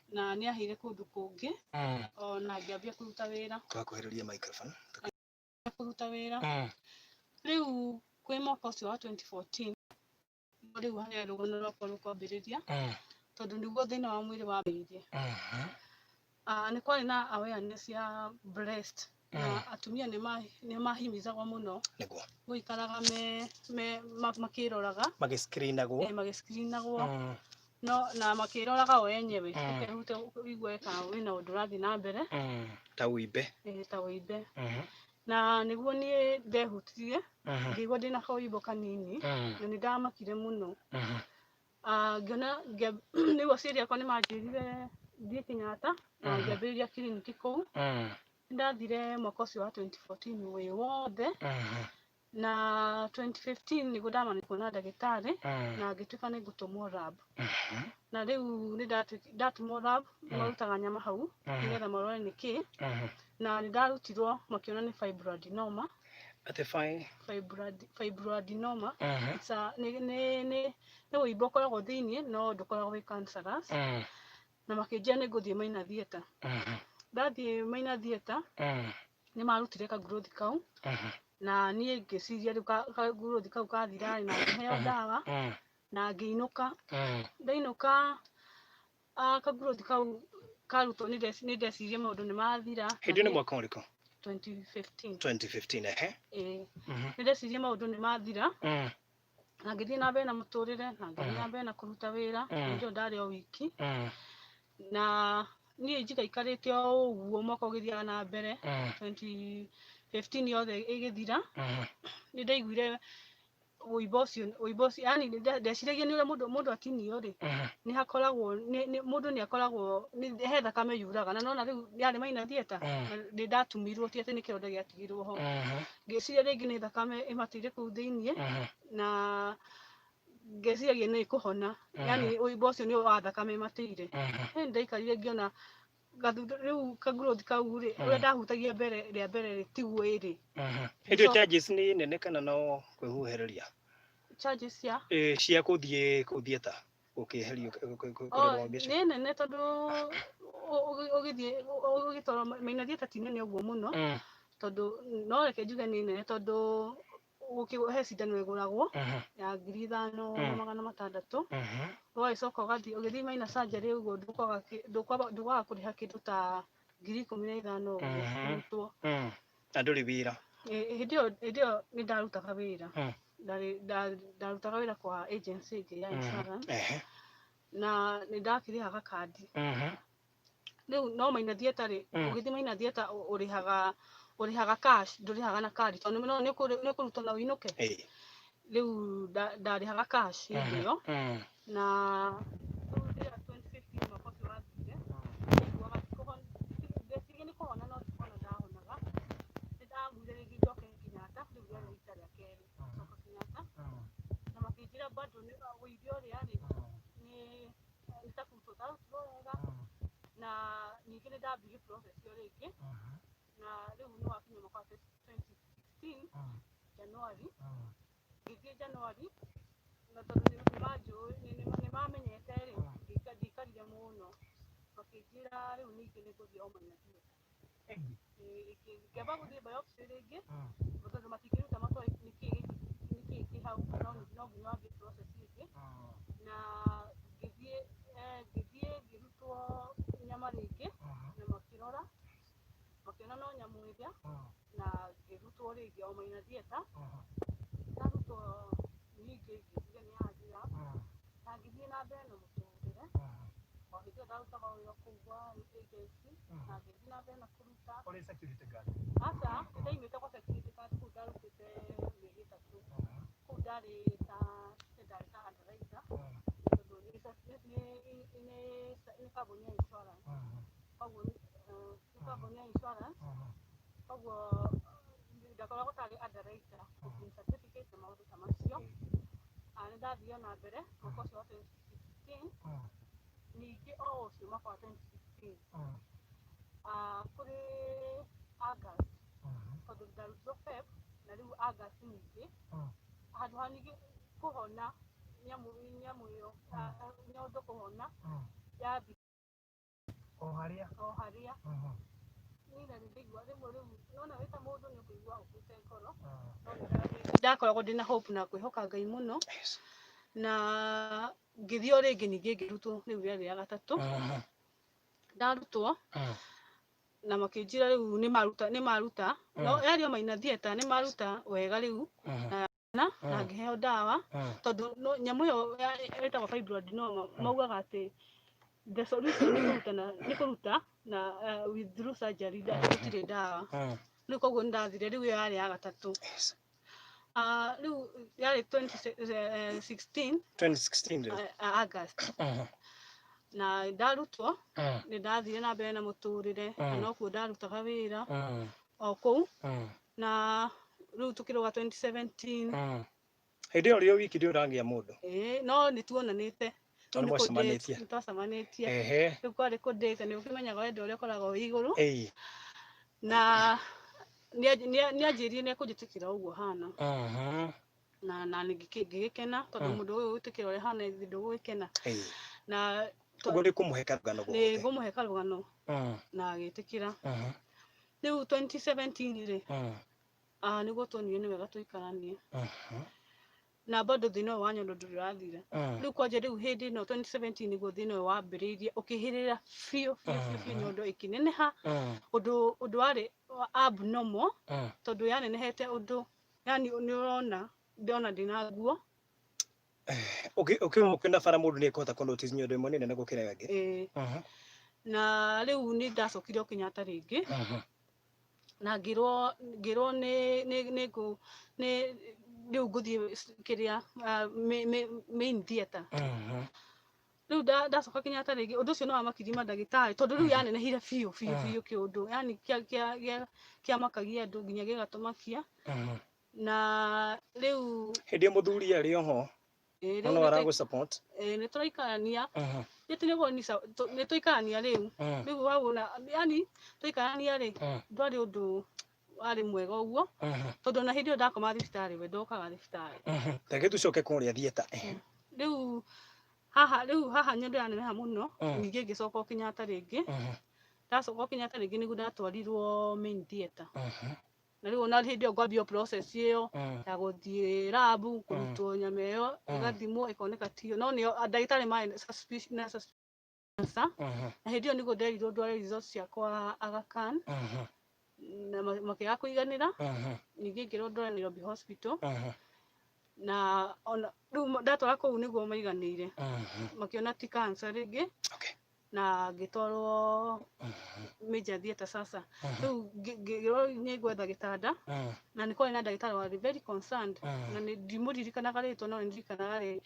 na nĩ ahire kũndũ kũngĩ ona ngĩambia kũruta wĩra twakuhĩrĩria microphone kũruta wĩra rĩu kwĩ mwaka ũcio wa 2014 rĩu harĩa rũgano rwakwa rũkwambĩrĩria tondũ nĩguo thĩna wa mwĩrĩ wambĩrĩirie nĩ kwarĩ na awareness ya breast na atumia nĩ mahimizagwo mũno gũikaraga makĩroraga magĩscreenagwo no na makĩroraga o enyewe ũkehute ũigue kana wĩna ũndũ ũrathiĩ na mbere ta ũimbe na nĩguo niĩ ndehutirie ngĩigua ndĩna kaũimbo kanini na nĩ ndamakire mũno ngĩona nĩguo aciari akwa nĩ manjĩrire thiĩ Kenyatta na ngĩambĩrĩria kiriniki kũu ndathire mwaka ũcio wa 2014 wĩ wothe na 2015 nĩguo ndamanĩkwo na ndagĩtarĩ na ngĩtuĩka nĩ ngũtũmwo lab na rĩu nĩ ndatũmwo lab marutaga nyama hau nĩgetha marore nĩkĩ na nĩ ndarutirwo makĩona nĩ fibroadenoma fibroadenoma nĩ ũimbe ũkoragwo thĩiniĩ no ndũkoragwo wĩ cancerous na makĩnjĩra nĩ ngũthiĩ Maina Theatre ndathiĩ Maina Theatre nĩ marutire ka growth kau na niĩ ngĩciria rĩu ka growth kau kathira na ngĩheo ndawa na ngĩinũka ndainũka ka growth kau karutwo nĩ ndeciria maũndũ nĩ mathira hĩndĩ nĩ mwaka ũrĩkũ 2015 nĩ ndeciria maũndũ nĩ mathira na ngĩthiĩ na mbere na mũtũrĩre na ngĩthiĩ na mbere na kũruta wĩra ndio ndarĩ o wiki na niĩ njikaikarĩte o ũguo mwaka ũgĩthiaga na mbere 2015 yothe ĩgĩthira nĩ ndaiguire ũimbo ũcio yani ndeciragia nĩ ũrĩa mũndũ atinio rĩ nĩ hakoragwo mũndũ nĩ akoragwo he thakame yuraga na nona rĩu yarĩ Maina Theatre nĩ ndatumirwo ti atĩ nĩ kĩronda gĩatigirwo ho ngĩciria rĩngĩ nĩ thakame ĩmatĩire kũu thĩiniĩ na ngeciragia nĩ kũhona yani ũimbo ũcio nĩ wa thakame ĩmatĩire nĩ ndaikarire ngĩona rĩu ka growth kau rĩ ũrĩa ndahutagia rĩa mbere tiguo ĩrĩ hĩndĩ charges nĩ nene kana no kwĩhuhĩrĩria charges cia gũthiĩ theatre gũkĩeherio nĩ nene tondũ ũgĩtwarwo Maina Theatre ti nene ũguo mũno tondũ no reke njuge nĩ nene tondũ gũkĩhe cindano ĩgũragwo ya 5,600 ũgagĩcoka ũgĩthiĩ Maina surgery ũguo ndũkwaga kũrĩha kĩndũ ta 15,000 ũguo na ndũrĩ wĩra hĩndĩ ĩyo nĩ ndarutaga wĩra ndarutaga wĩra kwa agency ĩngĩ ya insurance na nĩ ndakĩrĩhaga kandi rĩu no Maina Theatre rĩ ũgĩthiĩ Maina Theatre ũrĩhaga cash ndũrĩhaga na kandi tondũ nĩ ũkũrutwo na ũinũke rĩu ndarĩhaga cash hĩndĩ ĩyo na rĩu 2015 mwaka ũcio wathire ndeciria nĩ kũhona no ti kũhona ndahonaga nĩ ndamwire rĩngĩ njoke Kenyatta rĩu rĩarĩ rita rĩa kerĩ gũcoka Kenyatta na makĩnjĩra bado ũimbe ũrĩa rĩ nĩ ta kũrutwo ndarutirwo wega na ningĩ nĩ ndambirie process ĩyo rĩngĩ na rĩu nĩ wakinya mwaka wa 2016 Januari ngĩthiĩ Januari na tondũ nĩ mamenyete rĩ ndikarire mũno makĩnjĩra rĩu ningĩ nĩ ngũthiĩ o Maina Theatre ngĩamba gũthiĩ biopsy rĩngĩ tondũ matingĩruta matwari nĩkĩĩ kĩ hau no nginya wambie process ĩngĩ na ngĩthiĩ ngĩrutwo nyama rĩngĩ na makĩrora makĩona no nyamũ ĩrĩa na ngĩrutwo rĩngĩ o Maina Theatre ndarutwo ningĩ ngĩciria nĩ yanjĩra na ngĩthiĩ na mbere na mũtũrĩre o hĩndĩ ĩyo ndarutaga wĩra kũu gwa agency na ngĩthiĩ na mbere na kũruta aca nĩ ndaimĩte gwa security guard kũu ndarutĩte mĩeri 3 kũu ndarĩ ta underwriter tondũ nĩ kambuni ya insurance koguo nĩ kambuni ya insurance koguo ndakoragwo tarĩ underwriter booking certificate na maũndũ ta macio nĩ ndathire na mbere mwaka ũcio wa 2016 ningĩ o ũcio mwaka wa 2016 kũrĩ August tondũ ndarutirwo Feb na rĩu August ningĩ handũ ha ningĩ kũhona nyamũ ĩyo Nyondo kũhona yambi haria ni na ndigwa rimwe riu nona wita mundu ni kuigua ukute ngoro ndakoragwo ndina hope na kwihoka Ngai muno na ngithio ringi ningi ngirutwo riu riari ya gatatu ndarutwo na makinjira riu ni maruta no yario maina theater ni maruta wega riu na ngiheo dawa tondu nyamu yo etagwo fibroadenoma maugaga ati the solution ni kuruta na withdraw surgery gutire dawa riu koguo ndathire riu yari ya gatatu riu yari 2016 August na ndarutwo ni ndathire na mbere na muturire na kuo ndarutaga wira o kou na riu tukiruga 2017 hindi ori wiki ndi urangia mundu no ni tuonanite nitwasamanitie riu kwari kudate ni ukimenyaga wendo uria ukoragwo wi iguru na nianjirie ni kunjitikira uguo hana na ngigikena tondu mundu uyu witikira uria hana ndugwikena na uguo ni kumuheka rugano na agitikira riu 2017 ri niguo tuonire ni wega tuikaranie na bado thina wa Nyondo ndurathire riu kwanje riu hindi no 2017 niguo thina wambiriirie ukihirira fio Nyondo ikineneha undu wari abnormal tondu yanenehete undu yani ni urona ndona ndina nguo ukina bara mundu ni ekota kunotice Nyondo imwe nene gukira yangi na riu ni ndacokire Kenyatta ringi na ngirwo ni riu nguthie kiria main theater riu ndacoka Kenyatta ringi undu ucio no amakiri mandagitari tondu riu yanenehire fio kiundu yani kia makagia andu nginya gigatumakia na riu hindi muthuri ari oho no waragu support ni turaikarania yetinegwo ni tuikarania riu wabona yani tuikarania ri ndwari undu wari mwega uguo tondu na hindi ndakoma thibitari we ndokaga thibitari tage tucoke kuria theater riu haha Nyondo yaneneha muno ningi ngicoka Kenyatta ringi ndacoka Kenyatta ringi niguo ndatwarirwo main theater na riu na hindi ngwambia process iyo ya guthie lab kurutwo nyama iyo igathimwo ikoneka tio no ni ndagitari mai suspicion na hindi niguo nderirwo ndware results ciakwa Aga Khan na makiaga kuiganira ningi ngirwo ndware Nairobi hospital na riu ndatwara kou niguo maiganire makiona ti cancer ringi na ngitwarwo major theater sasa riu ngirwo ni gwetha gitanda na niko na ndagitari wa very concerned na ni ndimuririkanaga ritwa no ndirikanaga ri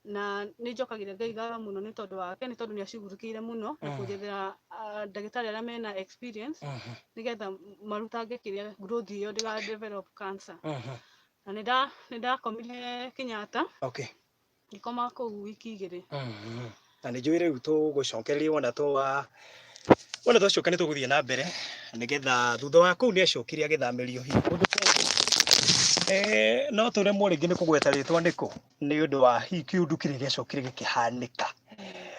na ni njokagira Ngai ngatho muno ni tondu wake ni tondu ni acugurukire muno na kujethera ndagitari aria mena experience nigetha marutange kiria growth iyo ndiga develop cancer na ni ndakomire Kenyatta ngikoma kou wiki igiri na ni njwire riu tugucokereria wona twacokane tuguthie na mbere nigetha thutha wa kou ni acokire agithamirio undu no turemwo ringi ni kugweta ritwa niku ni undu wa kiundu kiria giacokire gikihanika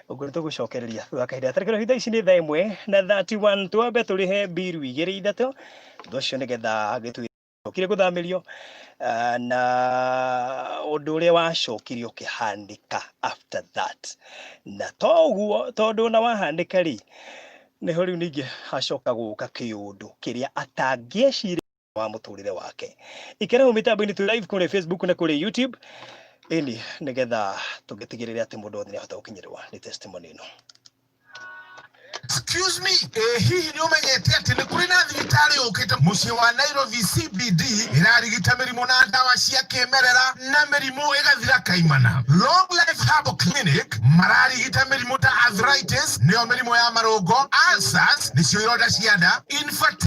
uguo ni tugucokereria thutha kahinda tarekero hitha ici ni thaa 1:31 twambe turihe biru 2-3 thucio nigetha agitwire guthamirio na undu uria wacokire ukihanika after that na toguo tondu na wahanika ri niho riu ningi acoka guka kiundu kiria atangiecire wa muturire wake ikera mitambo-ini tu live kuri Facebook na kuri YouTube ini nigetha tugitigirira ati mundu wothe ni ahota gukinyirwa ni testimony ino. Excuse me, hihi ni umenyete ati ni kuri na thibitari ukite mucii wa Nairobi CBD irarigita mirimu na ndawa cia kimerera na mirimu igathira kaimana. Long Life Herbal Clinic mararigita mirimu ta arthritis, niyo mirimu ya marungo, ulcers, nicio ironda cia nda, infertility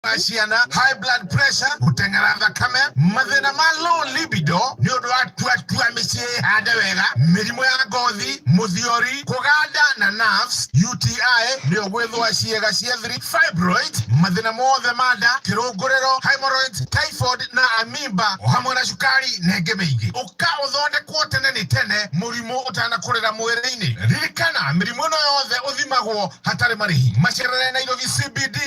Asiana, high blood pressure, utengera thakame, mathina ma low libido, ni undu wa tua micie andewega, mirimo ya ngothi, muthiori, kuganda na nerves, UTI, ni ogwithwa ciega cia thiri, fibroid, mathina mothe manda, kirunguriro, hemorrhoids, typhoid na amoeba, hamwe na cukari na ingĩ mĩingĩ. Ũka ũthondekwo tene ni tene, mũrimũ ũtanakurĩra mwĩrĩ-inĩ. Ririkana, mĩrimũ ĩno yothe ũthimagwo hatarĩ marĩhi. Macerere Nairobi CBD,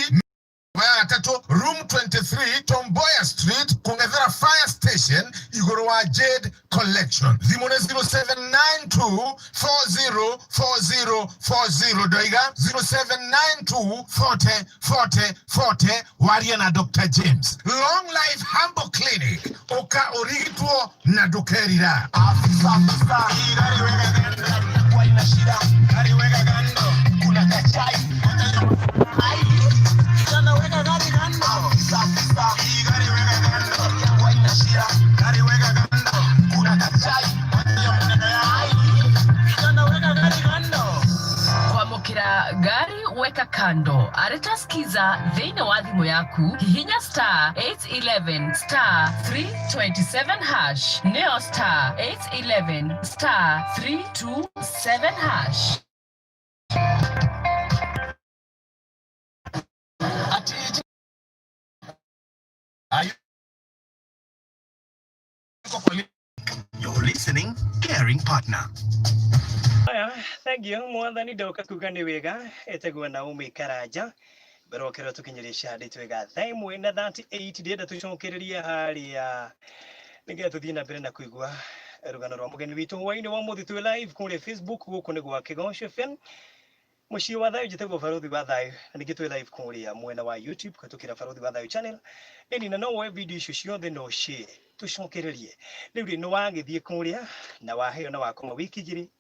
room 23, Tomboya Street, Kungethera Fire Station, Igorowa Jade Collection. Zimone 0792 404040 Doiga 0792 40 40 40 Wariana Dr. James. Long Life Humble Clinic. Oka origituo na dukerira. Afisa higari wega gando. Kwa ina shida. Higari wega gando. Kuna kachai. Ai. Kwamukira gari weka kando. Aritaskiza thĩinĩ wa thimũ yaku hihinya *811 *327# neo *811 *327#. You're listening, caring partner. Thank you. Mwathani ndoka kuga ni wega etegwa Naomi Karanja berokero tukinyirisha ndi twega thaimwe na 38 ndienda tucokereria haria nige tuthie na mbere na kuigua rugano rwa mugeni witu hwaini wa muthi twi live kule Facebook guku ni gwa Kigosho FM muci wa thayo jitegwa Faruthi wa thayo nige twi live kuria mwena wa YouTube kutukira Faruthi wa thayo channel eni na no we video icio ciothe no share tucokererie riu no wagithie kuria na waheo na wakoma wiki igiri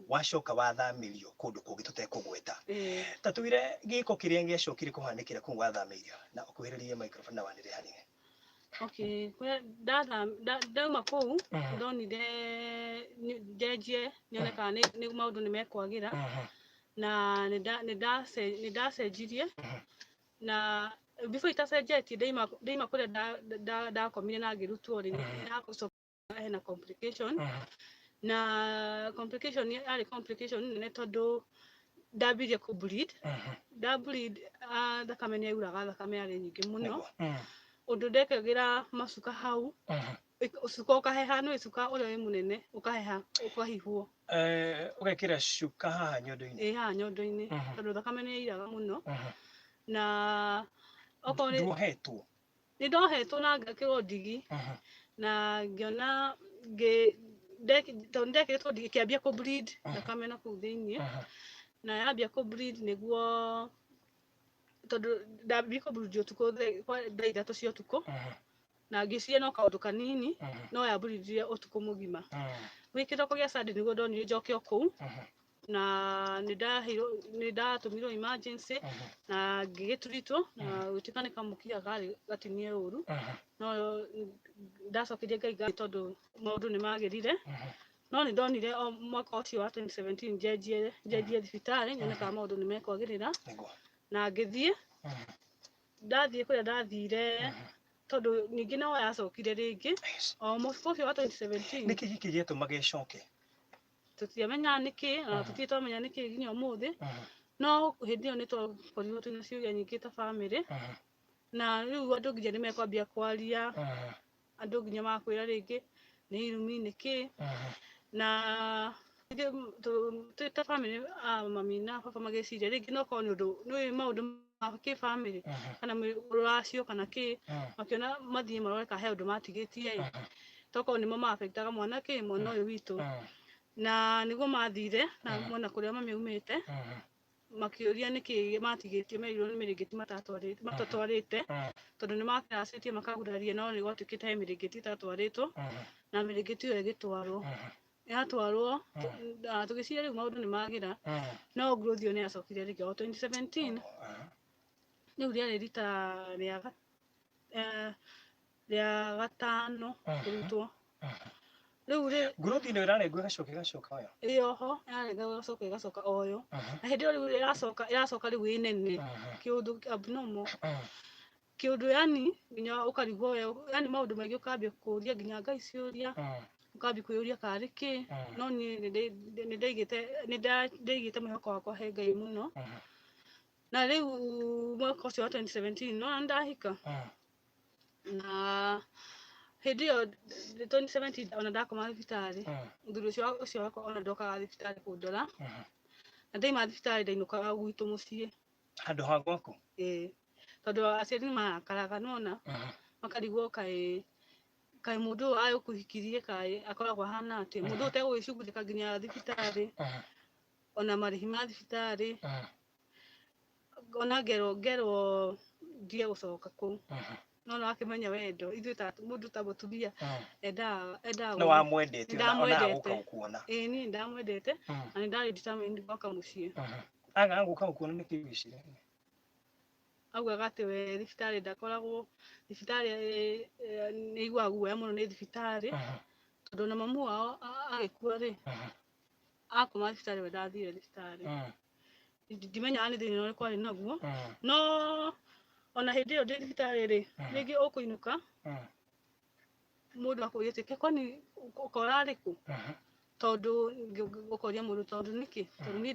wacoka wathamirio kundu kungi tutekugweta tatwire giko kiria ngiacokire kuhanikira ku wathamirio na ukuhiririe microphone na wanire hanini. Okay, kwa dauma kuu ndonire ndeje nioneka ni maundu ni mekwagira na nidacenjirie na before itacenjetie ndeima kuria ndakomire na ngirutwo ri ndacoka hena complication na complication nene tondu ndambirie ku bleed thakame ni yauraga thakame yari nyingi muno undu ndekagira macuka hau ucuka ukaheha no ucuka uria wi munene ukaheha ukahihwo ugekira cuka haha nyondo-ini haha nyondo-ini tondu thakame ni yairaga muno na okore ni ndohetwo na ngakirwo ndigi na ngiona ndeketwo ndigi kiambia ku bleed thakame na kuu thiini na yambia ku bleed niguo tondu ndambia ku bleed utuku thaa 3 cia utuku na ngiciria no kaundu kanini no ya bleedire utuku mugima wikiroko gia Sunday niguo ndonire njokio kuu na nidatumirwo emergency na ngigituritwo na gutikane kamukia gari gatinie uru no ndacokirie Ngai tondu maundu ni magirire no ni ndonire mwaka ucio wa 2017 njenjie thibitari nyone kama maundu ni mekwagirira na ngithie ndathie kuria ndathire tondu ningi no yacokire ringi o mwaka ucio wa 2017 niki giki gituma gicoke tutiamenya niki na tutitwamenya niki nginya umuthi no hindi yo ni twakorirwo twina ciuria nyingi ta family na riu andu nginya ni mekwambia kwaria andu nginya makwira ringi ni irumi niki na ta family mami na papa mageciria ringi no ko ni undu ni maundu ma ki family kana ruracio kana ki makiona mathie maroreka he undu matigitie toko ni mama affectaga mwana ki mwana uyu witu na niguo mathire na mwana kuria mami umite makiuria niki matigitie merirwo ni mirigiti matatwarite tondu ni makiracitie makaguraria no ni gwatukite he mirigiti tatwaritwo na mirigiti iyo igitwarwo yatwarwo tugiciria riu maundu ni magira no growth yo ni yacokire ringi o 2017 riu riari rita ria gatano kurutwo riu growth ino irarengo gacoka oyo iyoho yarenga gacoka oyo na hindi riu iracoka riu inene kiundu abnormal kiundu yani nginya ukarigwo yani maundu maingĩ ukambia kuria nginya Ngai ciuria ukambia kwĩuria karĩ kĩ no ni nĩndaigĩte mwĩhoko wakwa he Ngai mũno na rĩu mwaka ũcio wa 2017 no ndahika na hindi yo 2017 ona ndakoma thibitarĩ muthuri ũcio wakwa ona ndokaga thibitarĩ kũndora na ndaima thibitarĩ ndainukaga gwitũ mũciĩ handũ ha gwaku tondũ aciari nĩmarakaraga nona makarigwo kaĩ mũndũ ũyũ agũkũhikirie kaĩ akoragwo ahana atĩa mũndũ ũtegũgĩcugurĩka nginya thibitarĩ ona marĩhi ma thibitarĩ ona ngerwo ndige gũcoka kũu no akĩmenya wendo ithuĩ ta mũndũ ta mũtumia endaga no wamwendete ona agũka gũkuona niĩ ndamwendete na nĩ ndarĩ determined gũka mũciĩ aga agũka gũkuona nĩ kĩwĩcire augaga atĩ we thibitarĩ ndakoragwo thibitarĩ nĩ aiguaga guoya mũno nĩ thibitarĩ tondũ na mamu wao agĩkua rĩ akoma thibitarĩ we ndathire thibitarĩ ndimenyaga nĩ thĩna ũrĩkũ arĩ naguo no ona hĩndĩ ĩyo ndĩ thibitarĩ rĩ rĩngĩ ũkũinũka mũndũ akũrĩtie kwani ũkora rĩkũ tondũ ũkoria mũndũ tondũ nĩkĩ tondũ niĩ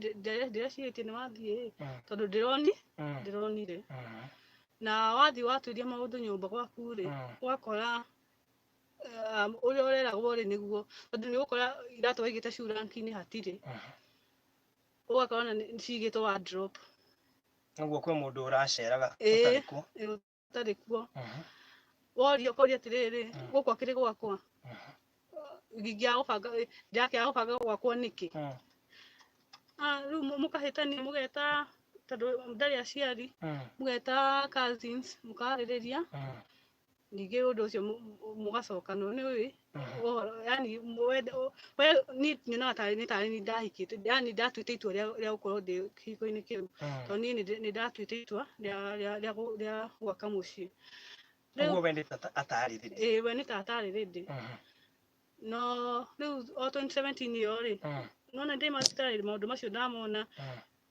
ndĩrecirĩtie nĩ wathiĩ tondũ ndĩronire na wathiĩ watuĩria maũndũ nyũmba gwaku rĩ ũgakora ũrĩa ũreragwo rĩ nĩguo tondũ nĩ ũgũkora iratũ waigĩte curanki-inĩ hatirĩ ũgakora cigĩtwo wardrobe naguo kwĩ mũndũ ũraceraga ũtarĩ kuo woria ũkoria atĩrĩrĩ gũkũ akĩrĩ gwakwa ndakĩaga gũbanga gwakwa nĩkĩ rĩu mũkahĩtania mũgeta tondũ ndarĩ aciari mũgeta cousins mũkarĩrĩria ningĩ ũndũ ũcio mũgacoka no nĩ ũĩ yani niĩ nyonaga tarĩ niĩ ndahikĩte yani ndatuĩte itua rĩa gũkorwo ndĩ kĩhiko-inĩ kĩu tondũ niĩ nĩ ndatuĩte itua rĩa gwaka mũciĩ ũguo we nĩ atarĩrĩria we nĩ atarĩrĩria no rĩu o 2017 iyo rĩ nona ndĩ thibitarĩ maũndũ macio ndamona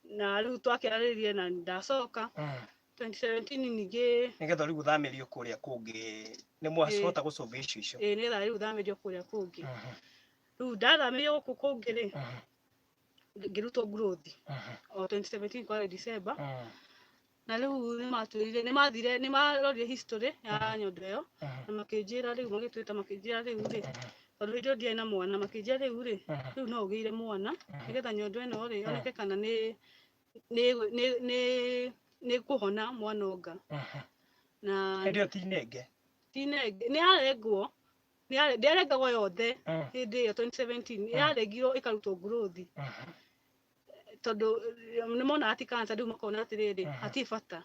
na rĩu twakĩarĩrĩria na ndacoka 2017 ningĩ nĩgetha rĩu gũthamĩrio kũrĩa kũngĩ nĩ mwahota gũsolve issue icio nĩgetha rĩu thamĩrio kũrĩa kũngĩ rĩu ndathamĩrio gũkũ kũngĩ rĩ ngĩrutwo growth o 2017 kwarĩ December na rĩu nĩmarorire history ya nyondo ĩyo na makĩnjĩra rĩu magĩtwĩta makĩnjĩra rĩu rĩ tondũ hĩndĩ ĩyo ndiarĩ na mwana makĩnjĩra rĩu rĩ rĩu no ũgĩire mwana nĩgetha nyondo ĩno rĩ yoneke kana nĩ kũhona mwana ũnga na hĩndĩ ĩyo tinenge nĩ yarengwo ndĩarengagwo yothe hĩndĩ ĩyo 2017 yarengirwo ĩkarutwo growth tondũ nĩ monaga ti cancer rĩu makona atĩrĩrĩ hatirĩ bata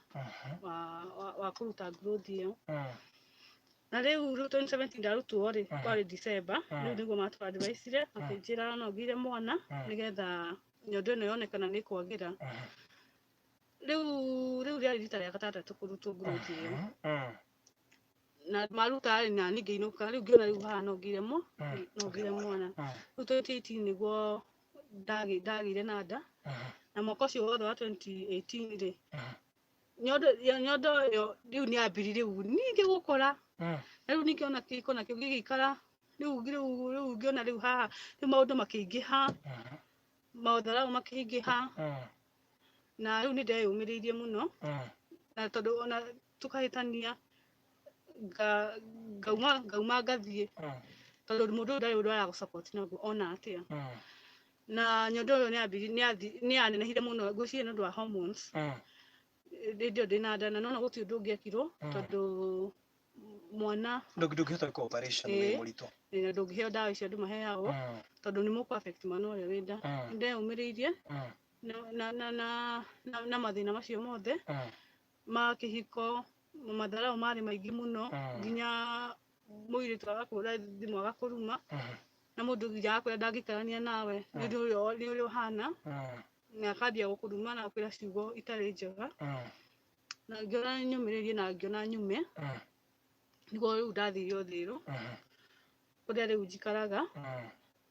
wa kũruta growth ĩyo na rĩu 2017 ndarutwo rĩ kwarĩ December rĩu nĩguo matũadvaicire makĩnjĩra no ngĩire mwana nĩgetha nyondo ĩno yonekana nĩ kwagĩra rĩu rĩarĩ rita rĩa gatandatũ kũrutwo growth ĩyo na maruta rĩ na ningĩ inũka rĩu ngĩona rĩu haha no ngĩire mwana rĩu 2018 nĩguo ndagĩire na nda na mwaka ũcio wothe wa 2018 rĩ nyondo ĩyo rĩu nĩ yambĩrĩirie rĩu ningĩ gũkũra rĩu ningĩ ona kĩhiko nakĩo gĩgĩikara rĩu ngĩona rĩu haha rĩu maũndũ makĩingĩha maũtharaũ makĩingĩha na rĩu nĩ ndeyũmĩrĩirie mũno na tondũ ona tũkahĩtania ngauma ngathiĩ tondũ mũndũ ũyũ ndarĩ ũndũ aragũ-support naguo ona atĩa na nyondo ĩyo nĩ yanenehire mũno ngwĩciria nĩ ũndũ wa hormones hĩndĩ ĩyo ndĩna nda na nona gũtirĩ ũndũ ũngĩekirwo tondũ mwana ndũngĩhota gwĩka operation nĩ mũritũ na ndũngĩheo ndawa icio andũ maheagwo tondũ nĩ mũkũ-affect mwana ũrĩa wĩ nda nĩ ndeyũmĩrĩirie na mathĩna macio mothe ma kĩhiko matharaũ marĩ maingĩ mũno nginya mũirĩtu agakũra thimũ agakũruma na mũndũ nginya agakwĩra ndangĩikarania nawe nĩ ũrĩa ũhana na akambia gũkũruma na gũkwĩra ciugo itarĩ njega na ngĩona nyũmĩrĩrie na ngĩona nyume nĩguo rĩu ndathiire ũthĩĩro kũrĩa rĩu njikaraga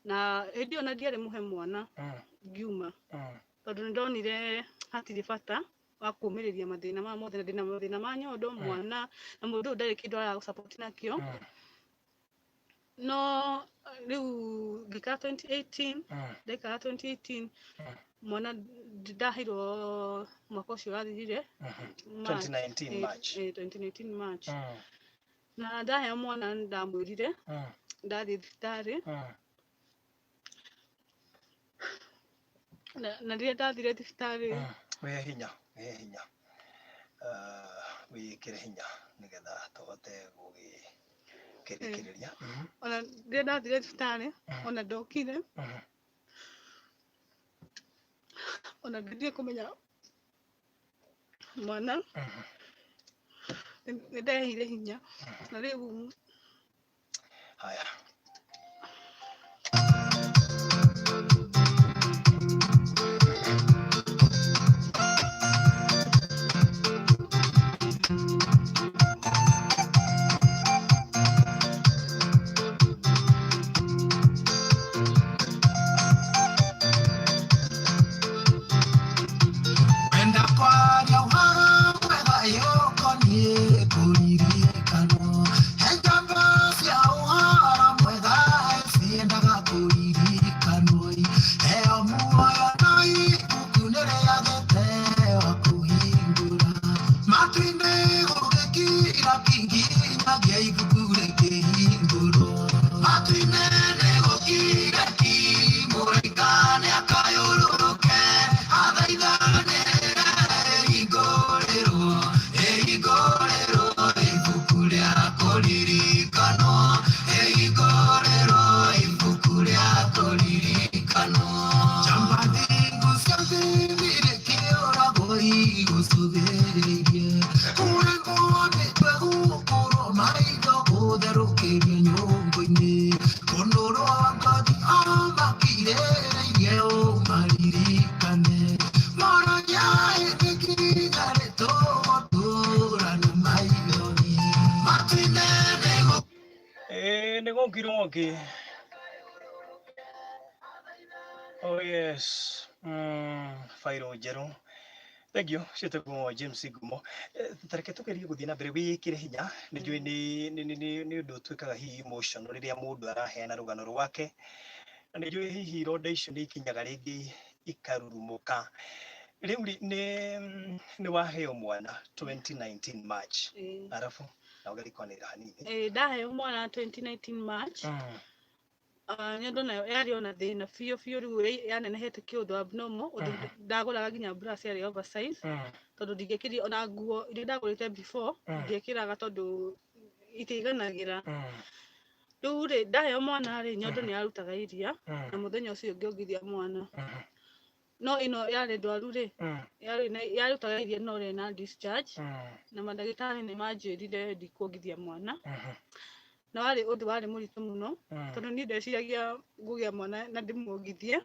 na hĩndĩ ĩyo na ndiarĩ mũhe mwana ngiuma tondũ nĩ ndonire hatirĩ bata wakuumĩrĩria mathĩna ma mothe na ndĩna mathĩna ma nyondo mwana na mũndũ ũyũ ndarĩ kĩndũ ara support nakĩo no rĩu ngĩkara 2018 ndaikara 2018 mwana ndahirwo mwaka ũcio wathirire 2019 March 2019 March na ndaheo mwana ndamwĩrire ndathiĩ thibitarĩ na rĩrĩa ndathire thibitarĩ we hinya wĩkĩre hinya nĩgetha tũhote gũgĩkĩrĩkĩrĩria ona rĩrĩa ndathire thibitarĩ ona ndokire ona ndĩrĩ kũmenya mwana nĩndehire hinya na rĩu haya oh yes fairo jero thank you citagwo James Ngumo tareke tugerie guthii na mbere wikire hinya ni njui ni undu twikaga hihi emotion riria mundu araheana rugano rwake na ni njui hihi ironda icio ni ikinyaga ringi ikarurumuka riu ni waheo mwana 2019 March arafu na ugarikwanira hanini ndaheo mwana 2019 March nyondo nayo yari ona thina biũ riu yanenehete kĩũndũ abnormal ndagũraga nginya brush yari oversize tondũ ndingĩkĩria ona nguo iria ndagũrĩte before ndiekĩraga tondũ itiganagĩra rĩu rĩ ndaheo mwana rĩ nyondo nĩ yarutaga iria na mũthenya ũcio ngĩongithia mwana no ino yari ndwaru rĩ yarutaga iria no rĩ na discharge na mandagĩtarĩ nĩ manjĩrire ndikuongithia mwana na wari undu wari muritu muno tondu ni ndeciragia ngugĩa mwana na ndimwongithie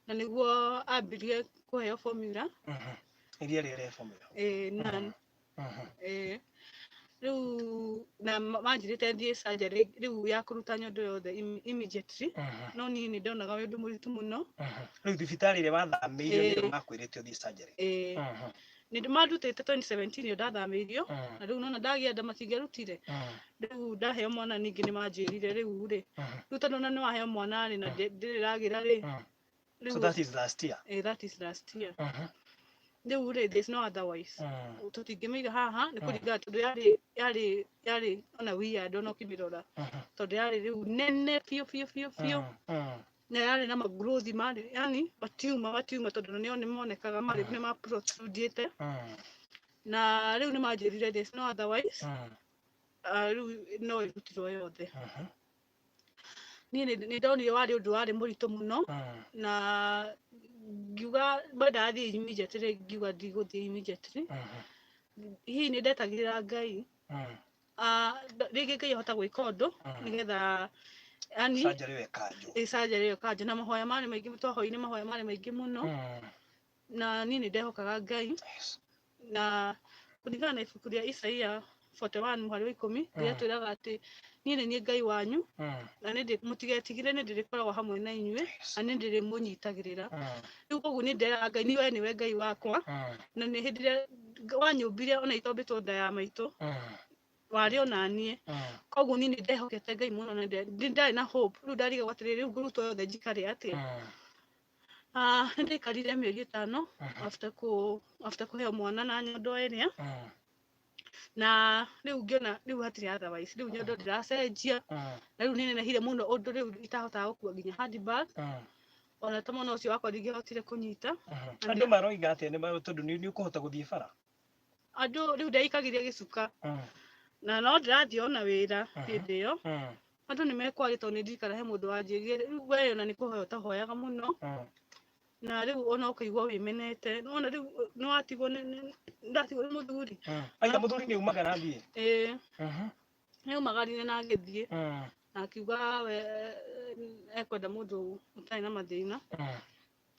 na niguo ambirie kuheo formula iria rĩrĩ formula nan riu na manjirite thie surgery riu ya kuruta nyondo yothe immediately no ni ndonaga undu muritu muno riu thibitarĩ ĩrĩa wathamĩirio nĩ makwĩrĩte ũthiĩ surgery nĩ ndĩmarutĩte 2017 yo ndathamĩirio na rĩu nona ndagĩa nda matingĩarutire rĩu ndaheo mwana ningĩ nĩ manjĩrire rĩu rĩ rĩu tondũ na nĩ waheo mwana rĩ na ndĩrĩragĩra rĩ so that is last year that is last year rĩu rĩ there's no otherwise tũtingĩmĩiga haha nĩ kũringana tondũ yarĩ ona weird ona ũkĩmĩrora tondũ yarĩ rĩu nene biũ na yarĩ na magrowth marĩ yani matiuma tondũ nĩ monekaga marĩ nĩ ma protrudete na rĩu nĩ manjĩrire there's no otherwise rĩu no ĩrutirwo yothe niĩ nĩ ndonire warĩ ũndũ warĩ mũritũ mũno na ngiuga ndathiĩ immediately ngiuga ndigũthiĩ immediately hihi nĩ ndetagĩrĩra Ngai rĩngĩ Ngai ahota gwĩka ũndũ nĩgetha yani surgery ĩyo kanjũ na mahoya marĩ maingĩ twahoire mahoya marĩ maingĩ mũno na niĩ nĩ ndehokaga Ngai na kũringana na ibuku rĩa Isaia 41 mwari wa 10 rĩrĩa twĩraga atĩ niĩ nĩ niĩ Ngai wanyu na nĩ mũtigetigĩre nĩ ndĩrĩkoragwo hamwe na inyuĩ na nĩ ndĩrĩmũnyitagĩrĩra rĩu koguo nĩ nderaga Ngai nĩwe Ngai wakwa na nĩ hĩndĩ ĩrĩa wanyũmbire ona itombĩtwo nda ya maitũ warĩ ona niĩ koguo niĩ nĩ ndehokete Ngai mũno na ndarĩ na hope rĩu ndarigagwo atĩrĩrĩ rĩu ngũrutwo yothe njikare atĩa nĩ ndaikarire mĩeri 5 after kũheo mwana na nyondo ĩrĩa na rĩu ngĩona rĩu hatirĩ otherwise rĩu nyondo ndĩracenjia na rĩu nĩ nenehire mũno ũndũ rĩu itahotaga gũkua nginya handbag ona ta mwana ũcio wakwa ndingĩhotire kũnyita andũ maroiga atĩa nĩ tondũ nĩ ũkũhota gũthiĩ bara andũ rĩu ndaikagire gĩcuka na no ndĩrathiĩ ona wĩra hĩndĩ ĩyo andũ nĩ mekwaria tondũ nĩ ndirikana he mũndũ wanjĩrire rĩu we ona nĩ kũhoya ũtahoyaga mũno na rĩu ona ũkaigua wĩmenete ona rĩu nĩ watigwo ndatigwo nĩ mũthuri aitha mũthuri nĩ umagara thiĩ nĩ umagarire na agĩthiĩ na akiuga we ekwenda mũndũ ũtarĩ na mathĩna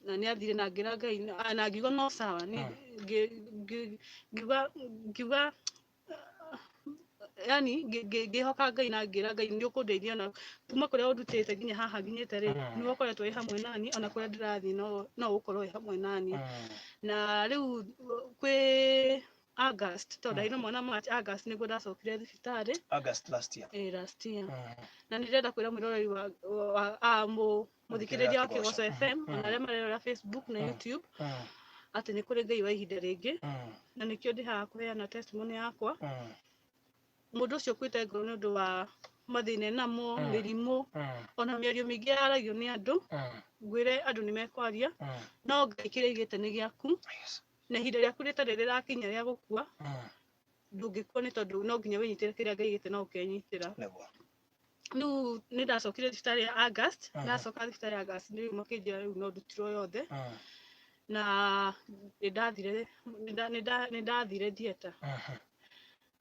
na nĩ athire na ngĩra Ngai na ngiuga no sawa ngiuga yani ngĩhoka Ngai na ngĩra Ngai nĩ ũkũndeithia na kuma kũrĩa ũndutĩte nginya haha nginyĩte rĩ nĩ ũkoretwo wĩ hamwe nani ona kũrĩa ndĩrathiĩ no ũkorwo wĩ hamwe nani na rĩu kwĩ August tondũ ndaina mwana March August nĩguo ndacokire thibitarĩ August last year na nĩ ndĩrenda kwĩra mwĩroreri wa mũthikĩrĩria wa Kĩgoco FM ona arĩa marerora Facebook na YouTube atĩ nĩ kũrĩ Ngai wa ihinda rĩngĩ na nĩkĩo ndĩ haha kũheana testimony yakwa mũndũ ũcio ũkuĩte ngoro nĩ ũndũ wa mathĩna namo mĩrimũ ona mĩario mĩingĩ yaragio nĩ andũ ngwĩre andũ nĩ mekwaria no Ngai kĩrĩa aigĩte nĩ gĩaku na ihinda rĩaku rĩtarĩ rĩrakinya rĩa gũkua ndũngĩkua nĩ tondũ no nginya wĩnyitĩre kĩrĩa Ngai aigĩte na ũkenyitĩra rĩu nĩ ndacokire thibitarĩ ya August ndacoka thibitarĩ ya August nĩ rĩu makĩnjĩra rĩu no ndutirwo yothe na nĩ ndathire thieta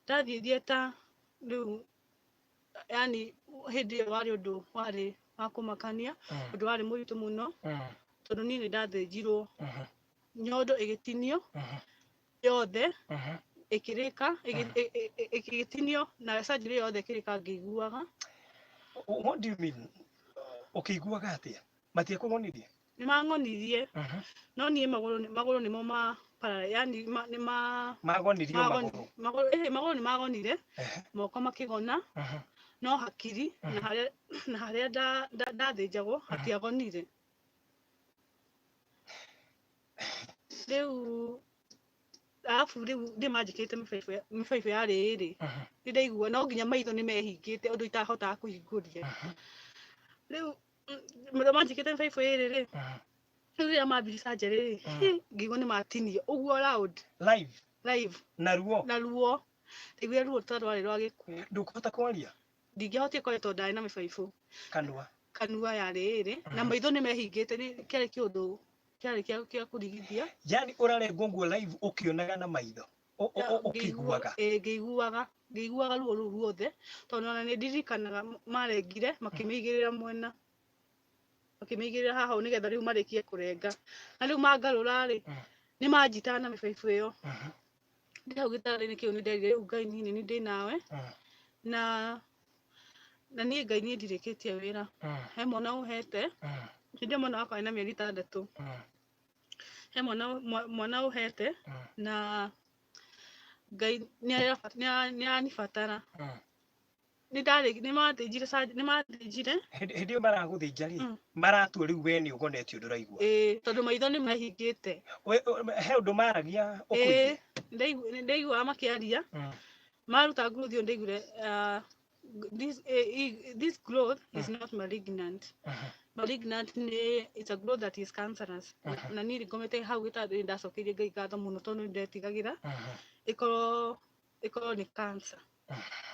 ndathiĩ thieta rĩu yani hĩndĩ ĩyo warĩ ũndũ warĩ wa kũmakania ũndũ warĩ mũritũ mũno tondũ niĩ nĩ ndathĩnjirwo nyondo ĩgĩtinio yothe ĩkĩrĩka ĩgĩtinio na surgery yothe ĩkĩrĩka ngĩiguaga. What do you mean? Ũkĩiguaga atĩa? Matiakũng'onirie? Nĩ mang'onirie no niĩ magũrũ nĩmo yani nĩ magonirie magũrũ nĩ magonire moko makĩgona no hakiri na harĩa ndathĩnjagwo hatiagonire. Rĩu alafu rĩu ndĩmanjĩkĩte mĩbaibũ yarĩ ĩrĩ nĩ ndaigua no nginya maitho nĩ mehingĩte ũndũ itahotaga kũhingũria. Rĩu manjĩkĩte mĩbaibũ ĩrĩ rĩ rĩu rĩrĩa mambiri surgery rĩ ngĩigua nĩ matinio ũguo loud live na ruo ndaiguire ruo ta rwarĩ rwa gĩkuũ. Ndũkũhota kwaria? Ndingĩhotire kwaria tondũ ndarĩ na mĩbaibũ. Kanua yarĩ ĩrĩ na maitho nĩ mehingĩte kĩarĩ kĩũndũ kĩarĩ kĩa kũrigithia. Yani ũrarengwo nguo live ũkĩonaga na maitho ũkĩiguaga? Ngĩiguaga ruo rũu ruothe tondũ ona nĩ ndirikanaga marengire makĩmĩigĩrĩra mwena makĩmĩigĩrĩra haha nĩgetha rĩu marĩkie kũrenga na rĩu mangarũra rĩ nĩ manjitaga na mĩbaibũ ĩyo. Ndĩ hau gĩtanda-inĩ kĩu nĩ nderire rĩu Ngai niĩ nĩ ndĩ nawe na niĩ Ngai niĩ ndirĩkĩtie wĩra he mwana ũhete hĩndĩ mwana wakwa arĩ na mĩeri 6 he mwana ũhete na Ngai nĩ anibatara nĩ mathĩnjire hĩndĩ ĩyo maragũthĩnja rĩ maratua rĩu we nĩ ũgonetio ndũraigua? Tondũ maitho nĩ mahingĩte. He ũndũ maragia ũkũigua? Ndaiguaga makĩaria maruta nguruthi ĩyo ndaiguire this growth is not malignant. Malignant it's a growth that is cancerous. Na niĩ ngomete hau gĩtanda-inĩ ndacokeire Ngai ngatho mũno tondũ nĩ ndetigagĩra ĩkorwo nĩ cancer.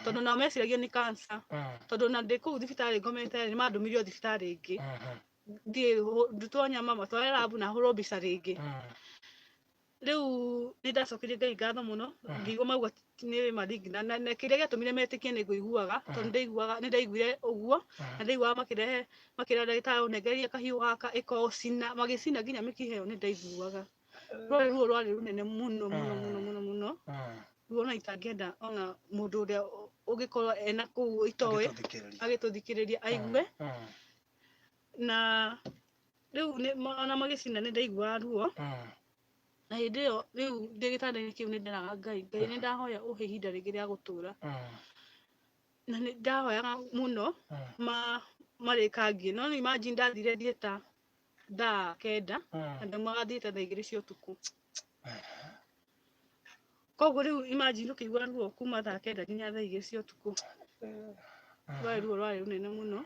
Tondũ nao meciragia nĩ cancer tondũ na ndĩ kũu thibitarĩ ngomete nĩ mandũmirio thibitarĩ ĩngĩ thiĩ ndutwo nyama matware labu na hũrwo mbica rĩngĩ. Rĩu nĩ ndacokeire Ngai ngatho mũno ngĩigua mauga nĩ malignant na kĩrĩa gĩatũmire metĩkie nĩ ngũiguaga tondũ nĩ ndaiguire ũguo na ndaiguaga makĩra ndagĩtarĩ ũnengererie kahiũ gaka ĩkocina magĩcina nginya mĩkiha ĩyo nĩ ndaiguaga ruo rwarĩ rũnene mũno. Ruona itangenda ona mundu uria ugikorwo ena kuu itoe agituthikiriria aigue na riu ona magicina ni ndaigua ruo na hindi iyo riu ndi gitanda-ini kiu ni nderaga Ngai ni ndahoya uhe ihinda ringi ria gutura na ni ndahoyaga muno marikangie no imagine ndathire thieta thaa 9 na ndaumaga thieta thaa 2 cia utuku koguo riu imagine ukigua ruo kuma thaa 9 nginya thaa 2 cia utuku ruo rwari runene muno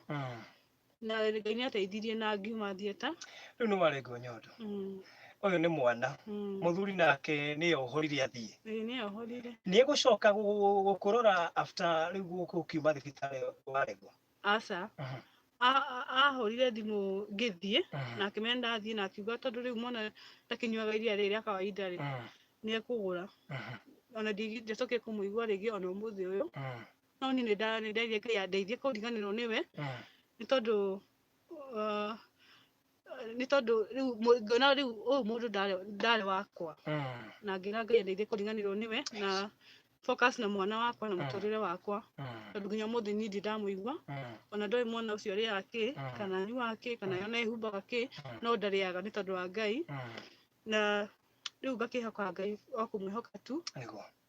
na Ngai ni ateithirie na ngiuma thieta riu ni warengo Nyondo uyu ni mwana muthuri nake ni ohorire athie ni ohorire ni egucoka gukurora after riu gukiuma thibitari warengo asa ahorire thimu ngithie na akimenda athie na akiuga tondu riu mwana ndakinyuaga iria riri kawaida ri ni ekugura ona ndicoke kumuigua ringi ona umuthi uyu no ni ndeire Ngai andeithie kuriganirwo niwe ni tondu riu ngona riu uyu mundu ndari wakwa na ngira Ngai andeithie kuriganirwo niwe na focus na mwana wakwa na muturire wakwa tondu nginya umuthi ni ndamuigua ona ndoi mwana ucio ri yake kana ni wake kana yona ihumbaga ki no ndariaga ni tondu wa Ngai na riu ngakihoka Ngai o kumwihoka tu